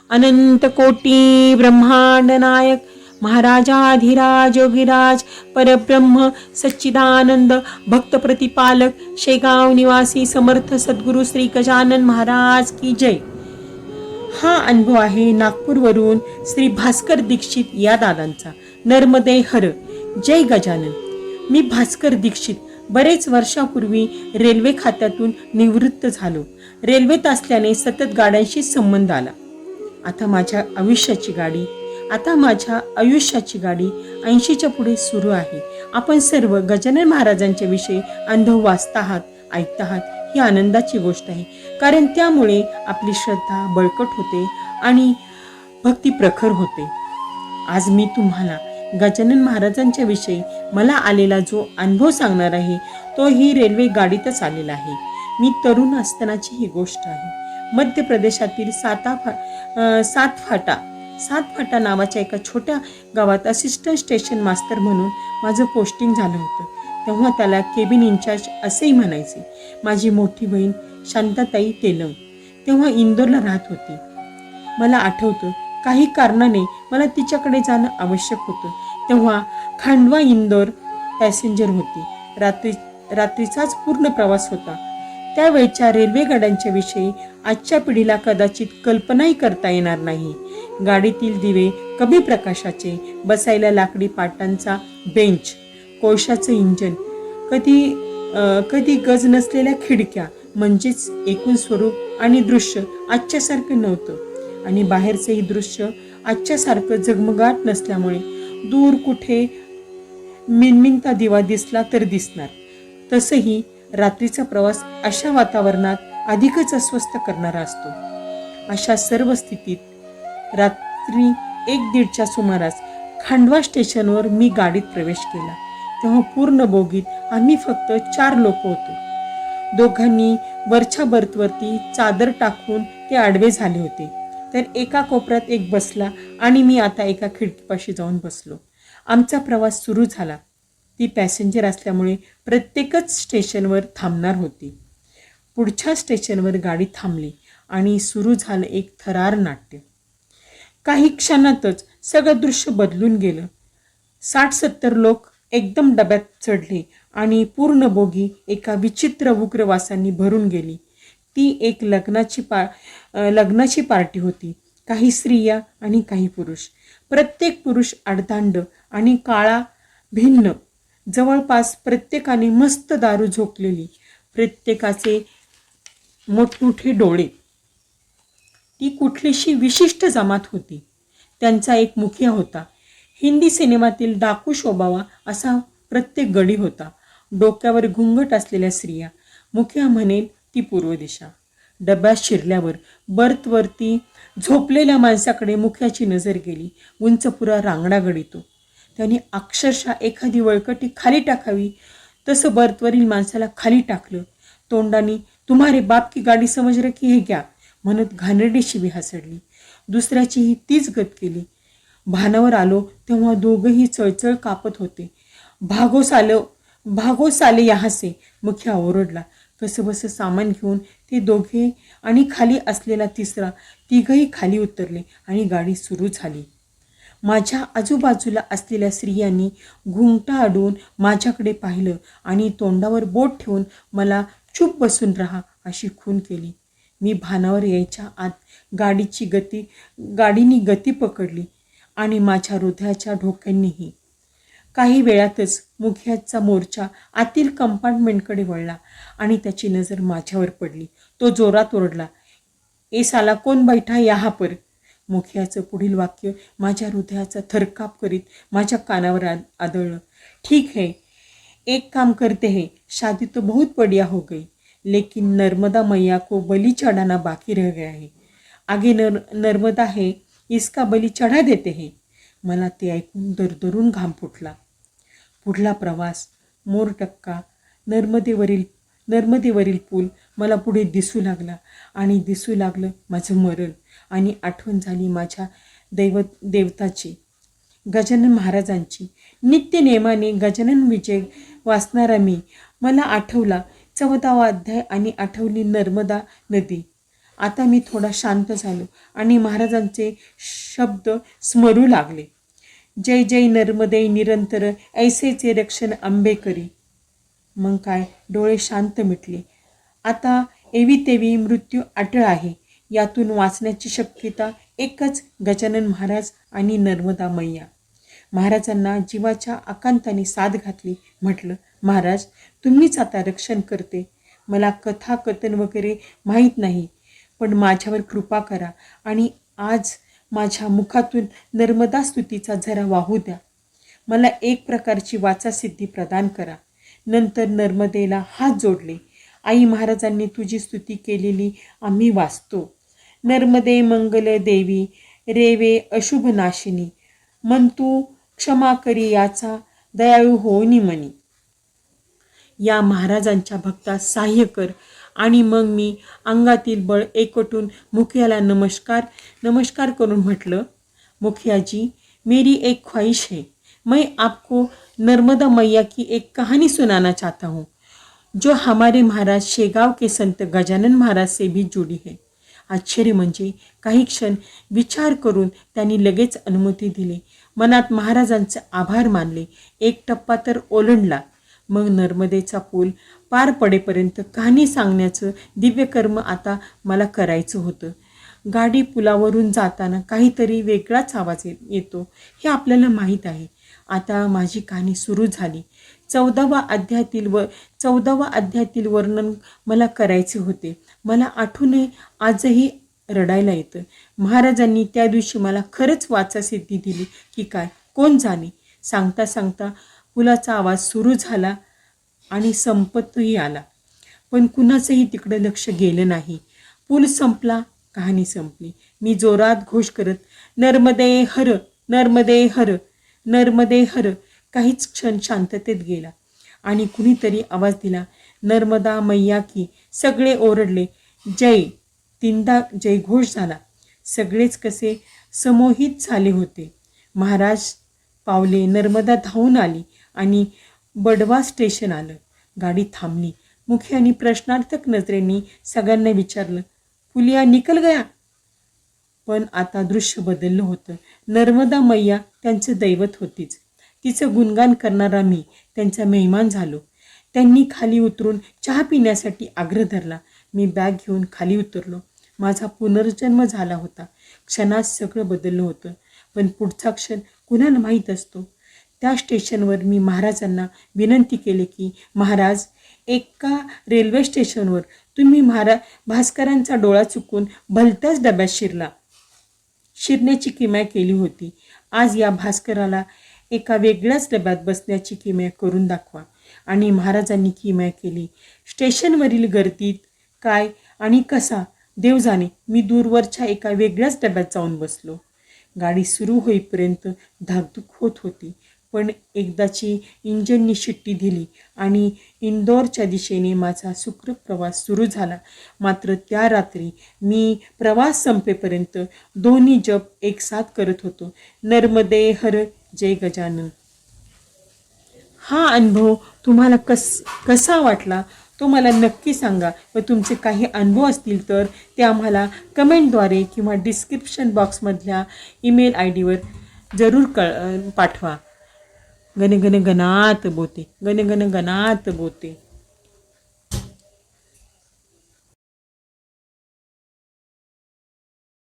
अनंत कोटी ब्रह्मांड नायक महाराजाधिराज योगीराज परब्रह्म सच्चिदानंद भक्त प्रतिपालक शेगाव निवासी समर्थ सद्गुरु श्री गजानन महाराज की जय. हा अनुभव आहे नागपूरवरून श्री भास्कर दीक्षित या दादांचा. नर्मदे हर. जय गजानन. मी भास्कर दीक्षित बरेच वर्षापूर्वी रेल्वे खात्यातून निवृत्त झालो. रेल्वेत असल्याने सतत गाड्यांशी संबंध आला. आता माझ्या आयुष्याची गाडी 80च्या पुढे सुरू आहे. आपण सर्व गजानन महाराजांच्या विषयी अनुभव वाचता आहात, ऐकता आहात. ही आनंदाची गोष्ट आहे, कारण त्यामुळे आपली श्रद्धा बळकट होते आणि भक्ती प्रखर होते. आज मी तुम्हाला गजानन महाराजांच्या विषयी मला आलेला जो अनुभव सांगणार आहे तो ही रेल्वे गाडीतच आलेला आहे. मी तरुण असतानाची ही गोष्ट आहे. मध्य प्रदेशातील सातफाटा नावाच्या एका छोट्या गावात असिस्टंट स्टेशन मास्तर म्हणून माझं पोस्टिंग झालं होतं. तेव्हा त्याला केबिन इन्चार्ज असेही म्हणायचे. माझी मोठी बहीण शांताताई तेलंग तेव्हा इंदोरला राहत होती. मला आठवतं, काही कारणाने मला तिच्याकडे जाणं आवश्यक होतं. तेव्हा खांडवा इंदोर पॅसेंजर होती. रात्रीचाच पूर्ण प्रवास होता. त्यावेळच्या रेल्वेगाड्यांच्या विषयी आजच्या पिढीला कदाचित कल्पनाही करता येणार नाही. गाडीतील दिवे कमी प्रकाशाचे, बसायला लाकडी पाटांचा बेंच, कोळशाचं इंजन, कधी गज नसलेल्या खिडक्या, म्हणजेच एकूण स्वरूप आणि दृश्य आजच्यासारखं नव्हतं. आणि बाहेरचंही दृश्य आजच्यासारखं झगमगाट नसल्यामुळे दूर कुठे मिणमिणता दिवा दिसला तर दिसणार. तसंही रात्रीचा प्रवास अशा वातावरणात अधिकच अस्वस्थ करणारा असतो. अशा सर्व स्थितीत रात्री 1:30च्या सुमारास खांडवा स्टेशनवर मी गाडीत प्रवेश केला. तेव्हा पूर्ण बोगीत आम्ही फक्त 4 लोक होतो. दोघांनी वरच्या बर्थवरती चादर टाकून ते आडवे झाले होते. तर एका कोपऱ्यात एक बसला आणि मी आता एका खिडकीपाशी जाऊन बसलो. आमचा प्रवास सुरू झाला. ती पॅसेंजर असल्यामुळे प्रत्येकच स्टेशनवर थांबणार होती. पुढच्या स्टेशनवर गाडी थांबली आणि सुरू झालं एक थरार नाट्य. काही क्षणातच सगळं दृश्य बदलून गेलं. 60-70 लोक एकदम डब्यात चढले आणि पूर्ण बोगी एका विचित्र उग्रवासांनी भरून गेली. ती एक लग्नाची पार्टी होती. काही स्त्रिया आणि काही पुरुष. प्रत्येक पुरुष अर्धांड आणि काळा भिन्न. जवळपास प्रत्येकाने मस्त दारू झोकलेली. प्रत्येकाचे मोठमोठे डोळे. ती कुठलीशी विशिष्ट जमात होती. त्यांचा एक मुखिया होता. हिंदी सिनेमातील डाकू शोभावा असा प्रत्येक गडी होता. डोक्यावर घुंगट असलेल्या स्त्रिया. मुखिया म्हणेल ती पूर्व दिशा. डब्यात शिरल्यावर बर्थवरती झोपलेल्या माणसाकडे मुखियाची नजर गेली. उंचपुरा रांगडा गडितो. त्याने अक्षरशः एखादी वळकटी खाली टाकावी तसं बर्थवरील माणसाला खाली टाकलं. तोंडाने तुम्हारे बाप की गाडी समज रखी है क्या म्हणत घाणेरडी शिवी हसडली. दुसऱ्याचीही तीच गत केली. भानावर आलो तेव्हा दोघंही चळचळ कापत होते. भागो साले यहाँ से मुखिया ओरडला. कसंबसं सामान घेऊन ते दोघे आणि खाली असलेला तिसरा, तिघही खाली उतरले आणि गाडी सुरू झाली. माझ्या आजूबाजूला असलेल्या स्त्रियांनी घुंगटा अडवून माझ्याकडे पाहिलं आणि तोंडावर बोट ठेवून मला चूप बसून राहा अशी खूण केली. मी भानावर यायच्या आत गाडीनी गती पकडली आणि माझ्या हृदयाच्या ढोक्यांनीही. काही वेळातच मुखियाचा मोर्चा आतील कंपार्टमेंटकडे वळला आणि त्याची नजर माझ्यावर पडली. तो जोरात ओरडला, ए साला कोण बैठा यहाँ पर. मुखियाचं पुढील वाक्य माझ्या हृदयाचा थरकाप करीत माझ्या कानावर आदळलं. ठीक है, एक काम करते हैं, शादी तो बहुत बढ़िया हो गई, लेकिन नर्मदा मैया को बलि चढ़ाना बाकी रह गया है. आगे नर्मदा है, इसका बलि चढ़ा देते हैं. मला ते ऐकून दरदरून घाम फुटला. पुढला प्रवास, मोरटक्का, नर्मदेवरील पूल मला पुढे दिसू लागला आणि दिसू लागलं माझं मरण. आणि आठवण झाली माझ्या देवताची, गजानन महाराजांची. नित्य नेमाने गजानन विजय वाचणारा मला आठवला 14वा अध्याय आणि आठवली नर्मदा नदी. आता मी थोडा शांत झालो आणि महाराजांचे शब्द स्मरू लागले. जय जय नर्मदे निरंतर ऐसेचे रक्षण आंबे करी. मग काय, डोळे शांत मिटले. आता एवी तेवी मृत्यू अटळ आहे. यातून वाचण्याची शक्यता एकच, गजानन महाराज आणि नर्मदा मैया. महाराजांना जीवाच्या आकांताने साथ घातली. म्हटलं, महाराज तुम्हीच आता रक्षण करते. मला कथा कथन वगैरे माहीत नाही, पण माझ्यावर कृपा करा आणि आज माझ्या मुखातून नर्मदा स्तुतीचा झरा वाहू द्या. मला एक प्रकारची वाचासिद्धी प्रदान करा. नंतर नर्मदेला हात जोडले. आई, महाराजांनी तुझी स्तुती केलेली आम्ही वाचतो. नर्मदे मंगल देवी रेवे अशुभ नाशिनी, मन तू क्षमा करी याचा दयाळू होनी मनी. या महाराजांच्या भक्तास सहाय्य कर. आणि मग मी अंगातील बळ एकवटून मुखियाला नमस्कार करून म्हटलं, मुखिया जी, मेरी एक ख्वाहिश है. मैं आपको नर्मदा मैया की एक कहानी सुनाना चाहता हूँ, जो हमारे महाराज शेगाव के संत गजानन महाराज से भी जुड़ी है. आश्चर्य म्हणजे काही क्षण विचार करून त्यांनी लगेच अनुमती दिली. मनात महाराजांचे आभार मानले. एक टप्पा तर ओलांडला. मग नर्मदेचा पूल पार पडेपर्यंत कहाणी सांगण्याचं दिव्यकर्म आता मला करायचं होतं. गाडी पुलावरून जाताना काहीतरी वेगळाच आवाज येतो हे आपल्याला माहीत आहे. आता माझी कहाणी सुरू झाली. 14व्या अध्यायातील वर्णन मला करायचे होते. मला आठवणे आजही रडायला येतं. महाराजांनी त्या दिवशी मला खरंच वाचासिद्धी दिली की काय, कोण जाणे. सांगता सांगता पुलाचा आवाज सुरू झाला आणि संपतही आला, पण कुणाचंही तिकडं लक्ष गेलं नाही. पूल संपला, कहाणी संपली. मी जोरात घोष करत नर्मदे हर, नर्मदे हर, नर्मदे हर. काहीच क्षण शांततेत गेला आणि कुणीतरी आवाज दिला, नर्मदा मैया की. सगळे ओरडले, जय. 3दा जयघोष झाला. सगळेच कसे समोहित झाले होते. महाराज पावले. नर्मदा धावून आली आणि बडवा स्टेशन आलं. गाडी थांबली. मुखियानी प्रश्नार्थक नजरेने सगळ्यांना विचारलं, पुलिया निकल गया. पण आता दृश्य बदललं होतं. नर्मदा मैया त्यांचं दैवत होतीच. तिचं गुणगान करणारा मी त्यांचा मेहमान झालो. त्यांनी खाली उतरून चहा पिण्यासाठी आग्रह धरला. मी बॅग घेऊन खाली उतरलो. माझा पुनर्जन्म झाला होता. क्षणात सगळं बदललं होतं, पण पुढचा क्षण कुणाला माहीत असतो. त्या स्टेशनवर मी महाराजांना विनंती केली की, महाराज, एका रेल्वे स्टेशनवर तुम्ही भास्करांचा डोळा चुकून भलत्याच डब्यात शिरण्याची किमया केली होती. आज या भास्कराला एका वेगळ्याच डब्यात बसण्याची किमया करून दाखवा. आणि महाराजांनी किमया केली. स्टेशनवरील गर्दीत काय आणि कसा देव जाणे, मी दूरवरच्या एका वेगळ्याच डब्यात जाऊन बसलो. गाडी सुरू होईपर्यंत धाकधूक होत होती, पण एकदाची इंजिननी शिट्टी दिली आणि इंदोरच्या दिशेने माझा सुखरूप प्रवास सुरू झाला. मात्र त्या रात्री मी प्रवास संपेपर्यंत दोन्ही जप एकसाथ करत होतो, नर्मदे हर, जय गजानन. हा अनुभव तुम्हाला कसा वाटला तो मला नक्की सांगा. व तुमचे काही अनुभव असतील तर ते आम्हाला कमेंटद्वारे किंवा डिस्क्रिप्शन बॉक्समधल्या ईमेल ID वर जरूर पाठवा. गण गण गणात बोते, गण गण गणात बोते.